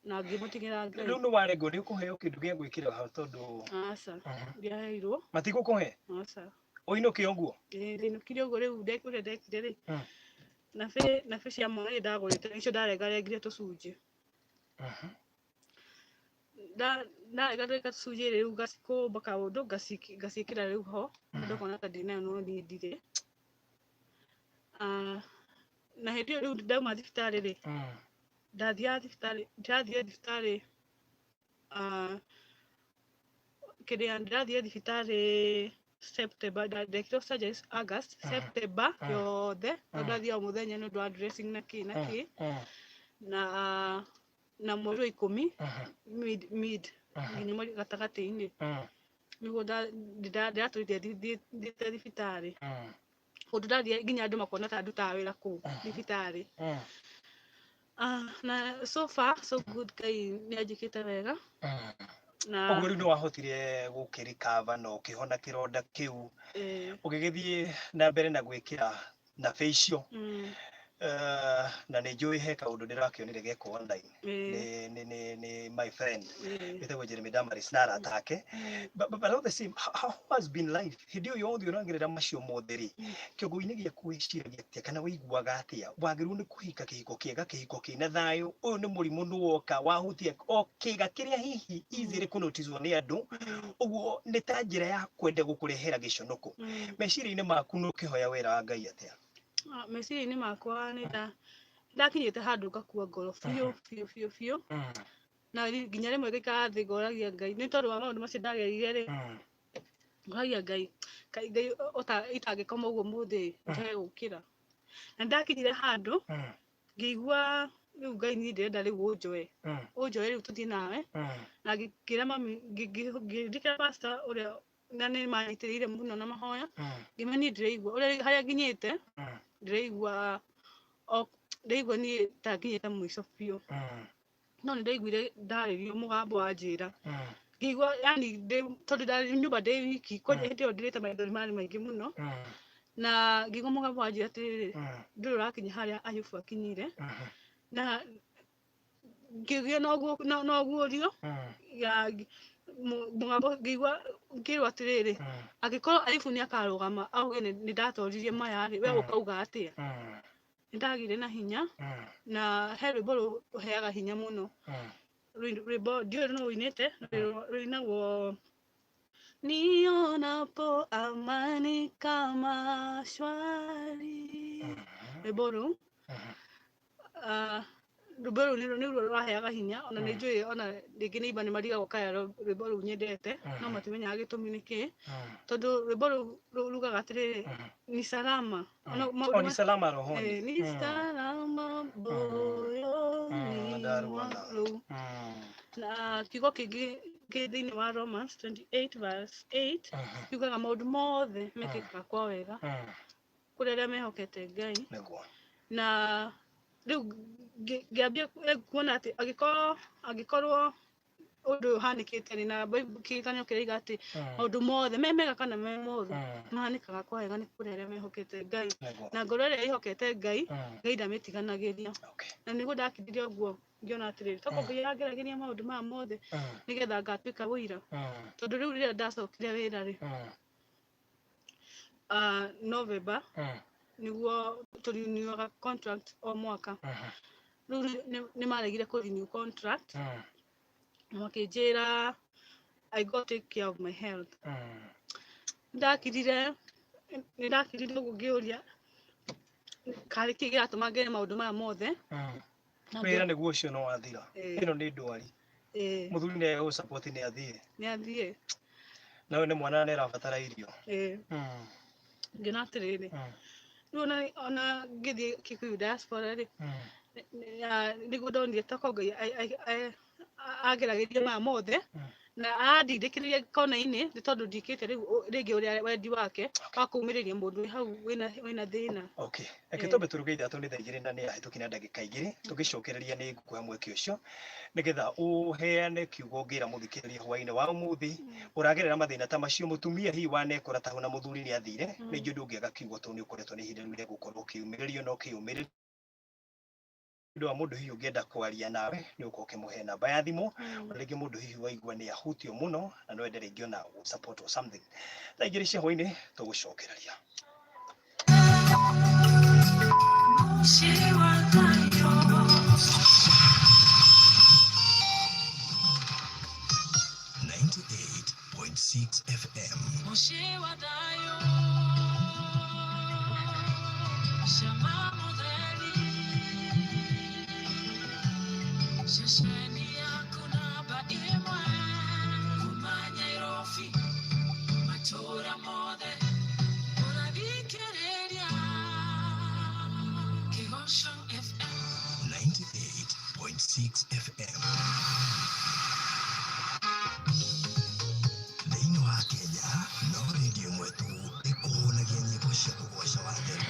na ngimutigira Ngai riu ni warengo ni ukuheo kindu gia gwikira hau tondu asa ndiaheirwo matigukuhe asa uinuke uguo ndinukire uguo riu ndekire ndekire ri na fe cia mwana ndagurite icio ndarengarengire tucunji ndarengarengire tucunji riu ngacikumba kaundu ngacikira riu ho ndokona ta ndinayo no ndindire na hindi iyo riu ndauma thibitari ri ndathia thibitari kiria ndathia thibitari September ndekire surgery August September yothe ndathia o muthenya ni ndwa dressing na ki na mweri wa 10 mid nginya mweri gatagati-ini niguo ndaturite thiete thibitari undu ndathia nginya andu makona ta ndutaga wira kuu thibitari na so far so good Ngai ni anjikite wega na uguo riu ni wahotire gukirikava no ukihona kironda kiu ugigithie na mbere na gwikira na facial na ni njui he kaundu ndirakionire geko online ni my friend bitagwo Jeremy Damaris na aratake but all the same how has been life hindi yo yothe urangirira macio motheri kiongo-ini giaku wiciragia atia kana wiguaga atia wagiru ni kuhika kihiko kiega kihiko kina thayo uyu ni murimu nuwoka wahutia o kiga kiria hihi easy kunotizwo ni andu uguo ni ta njira ya kwenda gukurehera giconoku meciria-ini maku nukihoya wira wa Ngai atia meciria-ini makwa ni ndakinyite handu ngakua ngoro biu na nginya rimwe ngikara thi ngoragia Ngai ni tondu wa maundu macio ndagerire ri ngoragia Ngai itangikoma uguo muthi njoe gukira na ndakinyire handu ngigua riu Ngai ni ndirenda riu unjoe riu tuthie nawe na ngikira mami ngindikira pastor uria na ni manyitirire muno na mahoya ngimeni ndireigua uria haria nginyite ndireigua ni tanginyite mwico biu no ni ndaiguire ndaririo mugambo wa njira ngigua yani tondu ndari nyumba ndi wiki konya hindi iyo ndirite maithori mari maingi muno na ngigua mugambo wa njira atiriri nduri urakinya haria Ayubu akinyire na ngigia noguorio mugambo ngigua ngirwo atiriri angikorwo Ayubu ni akarugama auge ni ndatoririe maya ri we ukauga atia ndagire na hinya na he rwimbo ruheaga hinya muno rwimbo ndiũĩ no uinĩte rwĩnagwo nionapo amani kama shwari rwimbo rũu rwimbo rũu nĩruo rwaheaga hinya ona nĩ njũĩ ona rĩngĩ nĩ iba nĩ marigagwo kaya rwimbo rũu nyendete no matimenyaga gĩtũmi nĩkĩ tondũ rwimbo rũu rugaga atĩrĩrĩ ni salama ni salama rohoni ni salama moyoni mwangu na kiugo kĩngĩ thĩinĩ wa Romans 28 verse 8 kiugaga maũndũ mothe mekĩkaga kwa wega kũrĩ arĩa mehokete Ngai na riu ngiambia kuona ati agikorwo undu hanikite ni na kitanyo kiriga ati maundu mothe memega kana me mothe mahanikaga kwa wega ni kurere mehokete Ngai na ngoro ria ihokete Ngai Ngai ndamitiganagiria na niguo ndakiririe uguo ngiona atiriri toko Ngai angeragiria maundu ma mothe nigetha ngatuika wira tondu riu riria ndacokire wira ri November niguo turenewaga contract o mwaka riu ni maregire ku renew contract makinjira I got to take care of my health ndakirire uguo ngiuria kari kigiratuma ngere maundu maya mothe wira niguo ucio no wathira ino ni ndwari muthuri ni go support ni athie na we ni mwana ne rabatara irio ngina atiriri riu ona ngithie Kikuyu diaspora ri niguo ndonire toko Ngai ageragiria maya mothe na andindikiririe kona-ini ni tondu ndikite ringi uria wendi wake wa kumiriria mundu hau wina thina eke tombe turugeitha tu ni thaigire na ni ahitukina ndagika igiri tugicokereria ni nguku hamwe kiucio nigetha uheane kiugo ngira muthikiriria hwaine wa umuthi uragerera mathina ta macio mutumia hi wanekora tahu na muthuri ni athire ni ngi ndungiaga kiugo tu ni ukoretwo ni hinde rire gukorwo kiumiririo no kiumiririo ndo wa mundu hiyo ngenda kwaria nawe ni ukoke muhe namba ya thimu rigi mundu hiyo waigua ni ahutio muno na no endere ngiona support or something thaigiri cia hwaine tugucokereria FM Shashani hakuna baimwe kumanya irofi matura mothe unathikiriria Kigosho FM 98.6 FM Thĩinĩ wa Kenya no radio mwetu ĩkũhũnagia nyĩmbo cia kũgoca watheru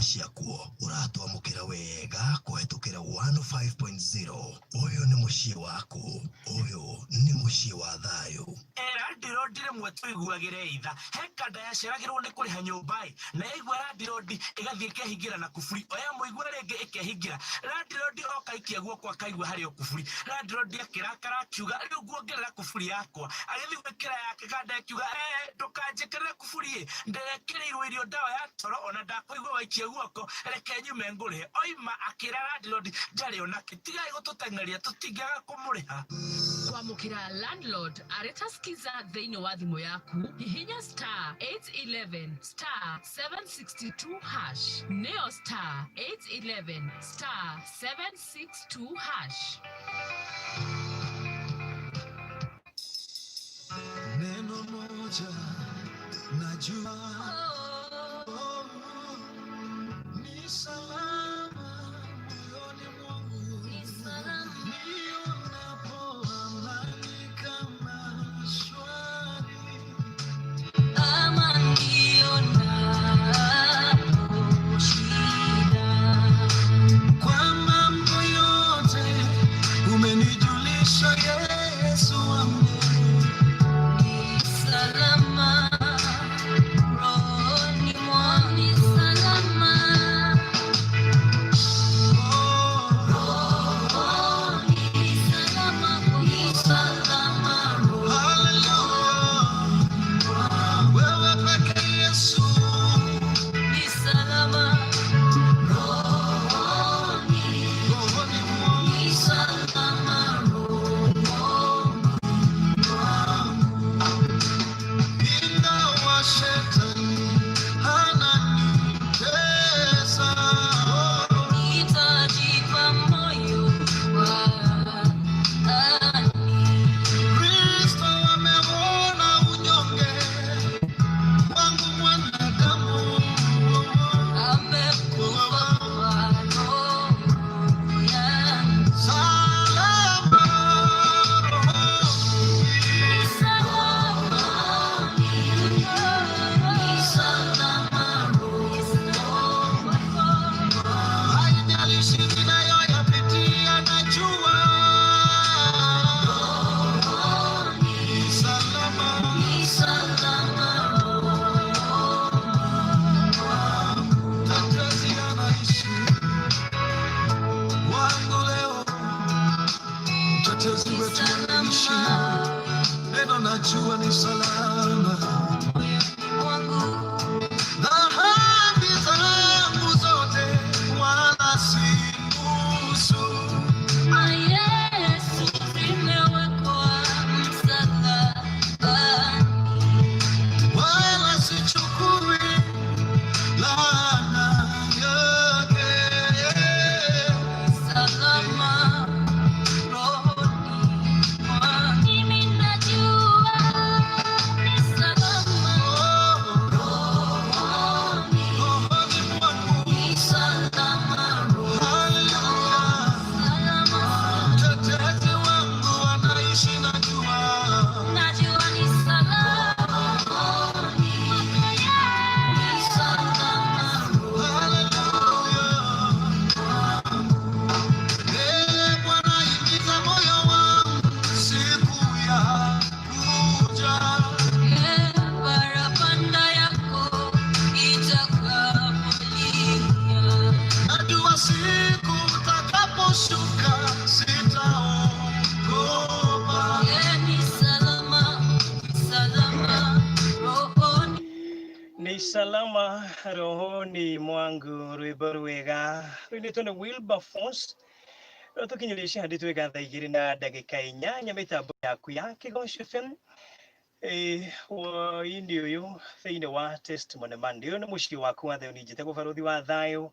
ciakuo uratwamukira wega kuhetukira 105.0 uyu ni mucii waku uyu ni mucii wa thayu Ndirondire mwetu iguagire itha hekanda yaceragirwo ni kuriha nyumbai na igwa Ndirodi igathie kehingira na kufuri oya muigwa ringi ikehingira Ndirodi oka ikiagwo kwa kaigwa hari okufuri Ndirodi akirakara akiuga riu nguongerera kufuri yakwa agithi gwikira yake kanda akiuga ndukanjikirire kufuri nderekereirwo irio ndawa ya toro ona ndakoigwa waikia guoko reke nyume ngurihe oima akira Ndirodi ndari ona kitigai gututeng'eria tutingaga kumuriha kwamukira landlord aretaskiza thĩinĩ wa thimũ yaku hihinya star 811 star 762 hash neo star 811 star 762 hash neno moja najua ni salama moyoni mwangu ni salama nionapo amani kama shwari ama nionapo shida kwa mambo yote umenijulisha Yesu wangu ni salama roho najua ni salama dhambi zangu zote wala sinusu. Yesu zimewekwa msalabani, wala sichukui laana yake. Salama rohoni mwangu, mimi najua ni salama rohoni mwangu, ni salama rohoni. Salama mtetezi wangu anaishi, najua ni salama rohoni, ni salama rohoni. Bwana himiza moyo wangu siku ya kuja, barabara yako itakapolia. Najua siku utakaposhuka sitaogopa. Ni salama, salama rohoni. Ni salama rohoni mwangu. Rwimbo rwega rwinitwo ni Wilberforce tukinyirisha handi twega thaa igiri na ndagika 8 mitambo yaku ya Kigonshi FM waini uyu thiini wa Testimony Monday. Uyu ni mucii waku wa thayũ ninjĩte gũbaruthi wa thayũ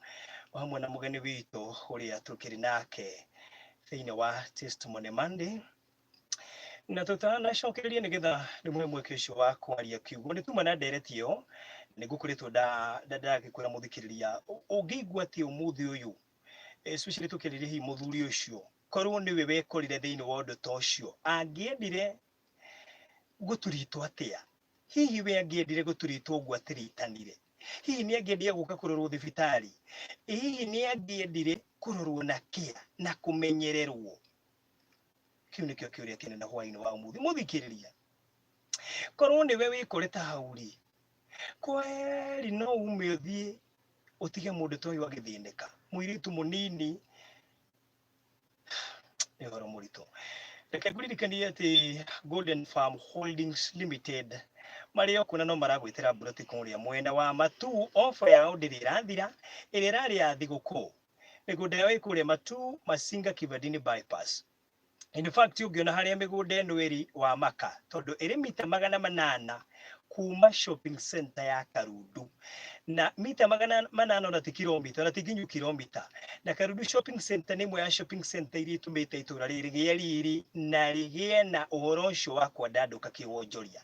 o hamwe na mũgeni witũ ũrĩa tũkĩrĩ nake thiini wa Testimony Monday, na tutanacokereria nigetha ni mweke ucio wa kwaria kiugo ni tuma na nderetio nigukoretwo ndagĩkwĩra mũthikĩrĩria ũngĩigua atĩ ũmũthĩ ũyũ especially tukĩrĩria hi mũthuri ũcio korwo niwe wekorire thĩinĩ wa ũndũ ta ũcio, angĩendire gũturitwo atĩa? Hihi we angĩendire gũturitwo ũguo atĩrĩtanire? Hihi nĩ angĩendire gũka kũrorwo thibitarĩ? Hihi nĩ angĩendire kũrorwo na kĩa na kũmenyererwo? Kĩu nĩkĩo kĩũria kĩnene hwainĩ wa ũmũthĩ mũthikĩrĩria. Korwo nĩwe wĩkorete hau rĩ, kweri no ume ũthiĩ ũtige mũndũ ta ũyũ agĩthĩnĩka, mũirĩtu mũnini nĩ ũhoro mũritũ. Reke ngũririkanie atĩ Golden Farm Holdings Limited marĩ o kuna no maragwĩtĩra mburoti kũrĩa mwena wa Matu. Ofa yao ndĩrĩ ĩrathira, ĩrĩa ĩrarĩ ya thigũkũ. Mĩgũnda yao ĩkũrĩa Matu Masinga Kivandini bypass. In fact ũngĩona harĩa mĩgũnda ĩno ĩrĩ wa maka, tondũ ĩrĩ mita 800 kuma shopping center ya Karundu, na mita 800 na ti kilomita, na ti nginyu kilomita. Na Karundu shopping center nĩ ĩmwe ya shopping center iria itũmĩte itũra rĩrĩ rĩgĩe riri na rĩgĩe na ũhoro ũcio wa kwandandũka kĩwonjoria.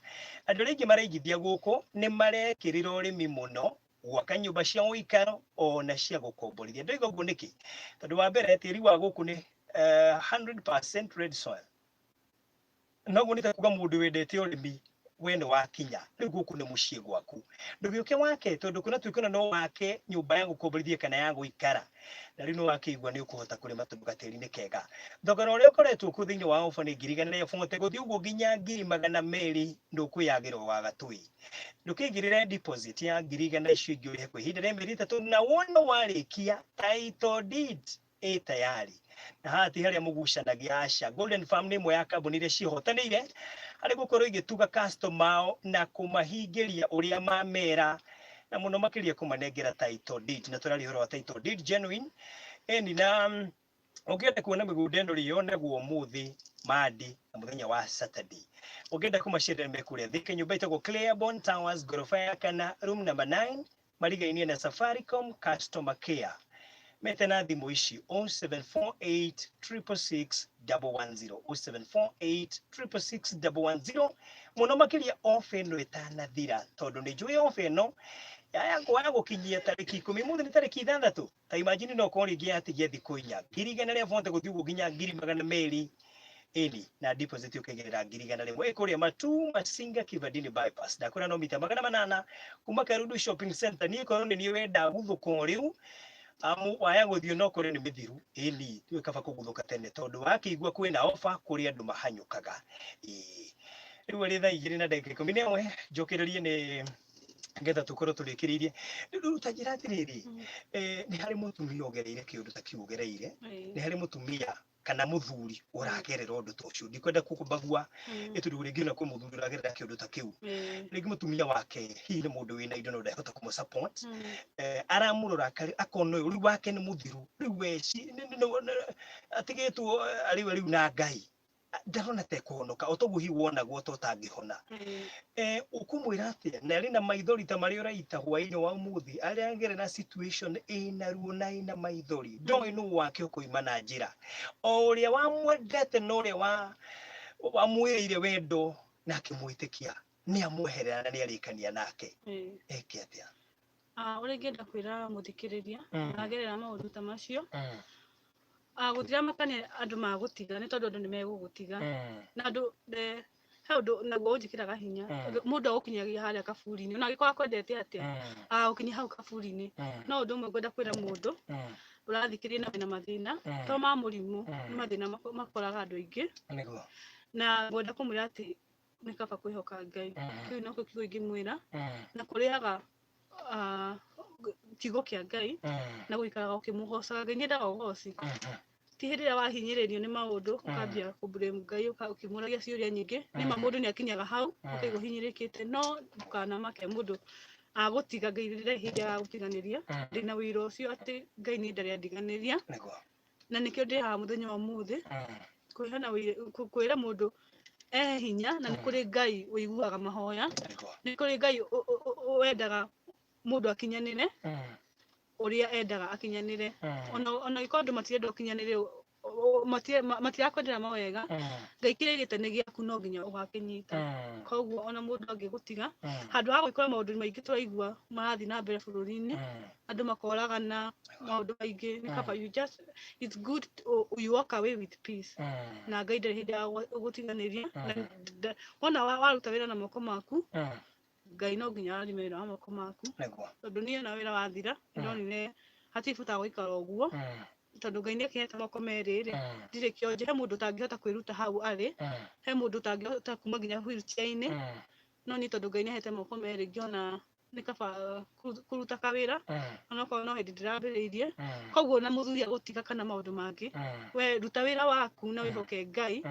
Andũ arĩa aingĩ maraigithia gũkũ nĩ marekĩrĩra ũrĩmi mũno, gwaka nyũmba cia ũikaro ona cia gũkomborithia. Ndoiga ũguo nĩkĩ? Tondũ wa mbere tĩri wa gũkũ nĩ 100% red soil. Noguo nĩ ta kuga mũndũ wendete ũrĩmi we nĩ wakinya, rĩu gũkũ nĩ mũciĩ gwaku. Ndũgĩũke wake, tondũ kuna twĩkona no wake nyũmba ya gũkomborithia kana ya gũikara, na rĩu no wakĩigua nĩ ũkũhota kũrĩma tondũ gatĩri-inĩ kega. Thogora ũrĩa ũkoretwo kuo thĩinĩ wa ofa nĩ 1,400 gũthiĩ ũguo nginya 2,200 ndũkwĩyagĩrwo wa gatũi. Ndũkĩigĩrĩre deposit ya 1,000 icio ingĩ ũrĩhe kwa ihinda rĩa mĩeri 3, na wona warĩkia title deed ĩ tayari. Na hati harĩa mũgucanagia aca. Golden Farm nĩ ĩmwe ya kambuni iria cihotanĩire harĩ gũkorwo igĩtuga customer ao na kũmahingĩria ũrĩa mamera, na mũno makĩria kũmanengera title deed. Na tũrarĩ ũhoro wa title deed genuine. Eni na ũngĩenda kuona mĩgũnda ĩno rĩ yonagwo ũmũthĩ Monday na mũthenya wa Saturday. Ũngĩenda kũmacerera mekũrĩa Thika, nyũmba ĩtagwo Claiborne Towers, ngoroba ya kana, room number 9, marigainie na Safaricom customer care. Mete na thimũ ici 0748 666 110, 0748 666 110. Mũno makĩria ofa ĩno ĩtanathira, tondũ nĩ njũĩ ofa ĩno ya gũkinyia tarĩki 10, mũthĩ nĩ tarĩki 6. Ta imagine no korwo rĩngĩ yatigia thikũ 4, 1,400 gũthiĩ ũguo nginya 2,200 ĩni, na deposit ũkaigĩrĩra 1,100 ĩkũrĩa Matu Masinga Kivandini bypass. Ndakwĩra no mita 800 kuma Karundu shopping center. Niĩ korwo nĩ niĩ wenda guthũka rĩu waya gũthiĩ no kũrĩ nĩ mĩthiru ĩni, tiwe kaba kũguthũka tene, tondũ wakĩigua kwĩna ofa kũrĩ andũ mahanyũkaga. Rĩu arĩ thaa 2 na ndagĩka 11 njokererie nĩ ngetha tũkorwo tũrĩkĩrĩirie. Rĩu ta njĩra atĩrĩrĩ, nĩ harĩ mũtumia ũgereire kĩũndũ ta kĩu ũgereire, nĩ harĩ mũtumia kana muthuri uragerera undu ta ucio ndikwenda kukubagua itundu ringi na kwi muthuri uragerera kindu ta kiu ringi mutumia wake hihi ni mundu wina indo no ndahota kumu support aramurora akona uyu wake ni muthiru riu weci atigitwo riu na Ngai ndarona te kuhonoka otoguo hi wonagwo to tangihona ukumwira atia na ari na maithori ta mari uraita hwaini wa muthi ari agerera situation ina ruo na ina maithori ndoi nu wake ukuima na njira o uria wamwendete no uria wa mwirire wendo na kimwitikia ni amweherera na ni arikania nake eke atia uria ngenda kwira muthikiriria agerera maundu ta macio gutira makania andu magutiga ni tondu andu ni megugutiga na andu handu naguo njikiraga hinya mundu agukinyagia haria kaburi-ini ona agikora kwendete atia ukinya hau kaburi-ini no undu umwe ngwenda kwira mundu urathikiria na mathina to ma murimu ni mathina makoraga andu aingi na ngwenda kumwira ati ni kaba kwihoka Ngai kiu noko kiugo ingimwira na kuriaga kiugo kia Ngai na guikaraga ukimugocaga Ngai nyendaga ugoci ti hindi ria wahinyiririo ni maundu ukambia ku blame Ngai ukimuragia ciuria nyingi ni mundu ni akinyaga hau ukaigua hinyirikite no ndukanamake mundu agutiga Ngai rire hindi agutiganiria ndina wira ucio ati Ngai ni ndari andiganiria na nikio ndi ha muthenya wa muthi kwihana kwira mundu hinya na ni kuri Ngai uiguaga mahoya ni kuri Ngai wendaga mundu akinyanire uria endaga akinyanire ona ikondo matienda ukinyanire matiakwendera mawega Ngai kire gitene giaku no nginya ugakinyita koguo ona mundu angigutiga handu ha gwikora maundu maingi turaigua marathi na mbere bururi-ini andu makoragana maundu maingi ni kaba it's good you walk away with peace na Ngai ndari hindi agutiganiria wona waruta wira na moko maku Ngai no nginya arathime wira wa moko maku tondu nie na wira wathira ndonire hatibuta guikara uguo tondu Ngai ni akihete moko meriri ndire kionje he mundu tangihota kwiruta hau ari he mundu tangihota kuma nginya wheelchair-ini no ni tondu Ngai ni ahete moko meri ngiona ni kaba kuruta kawira ona ko no hindi ndirambiriirie koguo na muthuri agutiga kana maundu mangi we ruta wira waku na wihoke Ngai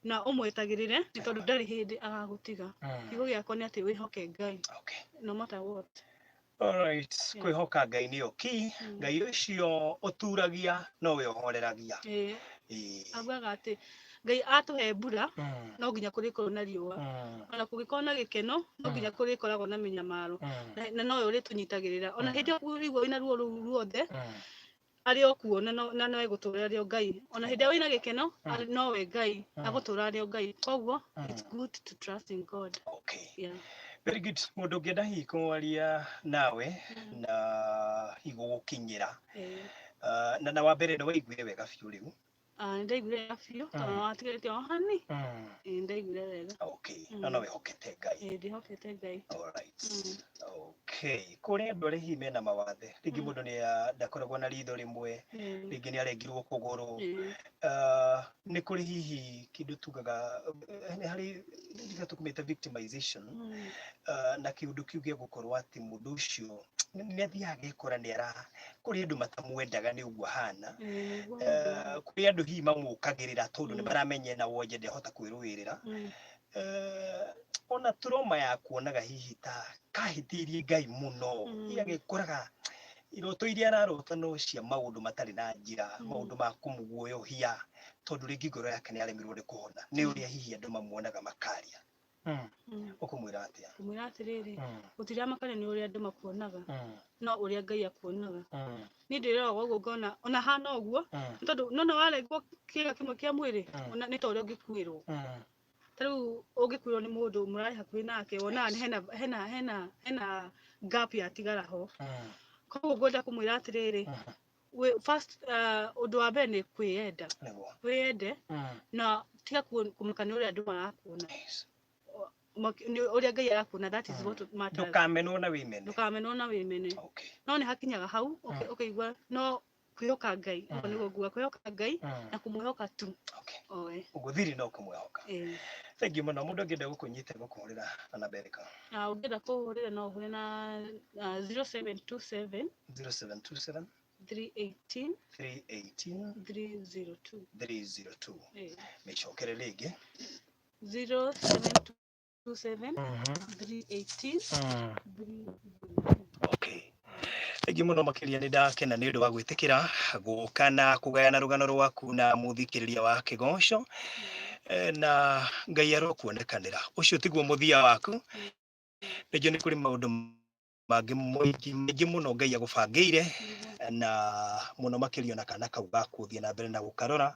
na umwetagirire ni tondu ndari hindi agagutiga kiugo giakwa ni ati wihoke Ngai no matter what. Alright, kwihoka Ngai ni oki Ngai ucio uturagia no we ohoreragia abaga ati Ngai atuhe mbura no nginya kurikoro na riua ona kugikora na gikeno no nginya kurikoragwo na minyamaro na no we uritunyitagirira ona hindi urigwo ina ruo ruothe ari okuona na no egutura ari Ngai ona hindi wina gikeno no we Ngai agutura ari Ngai koguo it's good to trust in God. Very good. Mundu ngenda hihi kwaria nawe na igugukinyira na wa mbere no waiguire wega biu riu ndaiguire wega biu tondu watigirite o hani ndaiguire wega no wihokete Ngai ndihokete Ngai. Alright. Kuri andu ari hihi mena mawathe ringi mundu ni ndakoragwo na ritho rimwe ringi ni arengirwo kuguru ni kuri hihi kindu tugaga hari tukumita victimization na kiundu kiu gia gukorwo ati mundu ucio ni athiaga gikora ni ara kuri andu matamwendaga ni uguo hana kuri andu hihi mamukagirira tondu ni maramenye na wonje ndehota kwirwirira ona trauma ya kuonaga hihi ta kahitirie Ngai muno igagikoraga iroto iria ararota no cia maundu matari na njira maundu ma kumuguoyohia tondu ringi ngoro yake ni aremirwo ni kuhona ni uria hihi andu mamuonaga makaria ukumwira atia kumwira atiriri gutiria makania ni uria andu makuonaga no uria Ngai akuonaga ni ndirira uguo ngona ona hana uguo tondu nona waregwo kiga kimwe kia mwiri ona ni tondu ngikuirwo taru ugikuirwo ni mundu murai hakuhi nake wona ni hena gap ya tigara ho koguo ngwenda kumwira atiriri first undu wa mbere ni kwiyenda wiyende na tiga kumakania uria andu marakuona uria Ngai arakuona that is what matters. Ndukamenwo na wimene no ni hakinyaga hau ukaigua no kwihoka Ngai uko niguo nguga kwihoka Ngai na kumwihoka tu uguthiri no kumwihoka. Thank you muno mundu ngenda gukunyita gukuhurira na bereka ungenda kuhurira no hure na 0727 318 318 302 302 micokere rĩngĩ 0727 318 302. Okay. Ĩngĩ mũno makĩria nĩ ndakena nĩ ũndũ wa gwĩtĩkĩra gũka na kũgayana rũgano rwaku na mũthikĩrĩria wa Kĩgoco, na Ngai arokuonekanĩra. Ũcio tiguo mũthia waku. Nĩnjũĩ nĩ kũrĩ maũndũ mangĩ maingĩ mũno Ngai agũbangĩire, na mũno makĩria na kana kau gaku ũthiĩ na mbere na gũkarora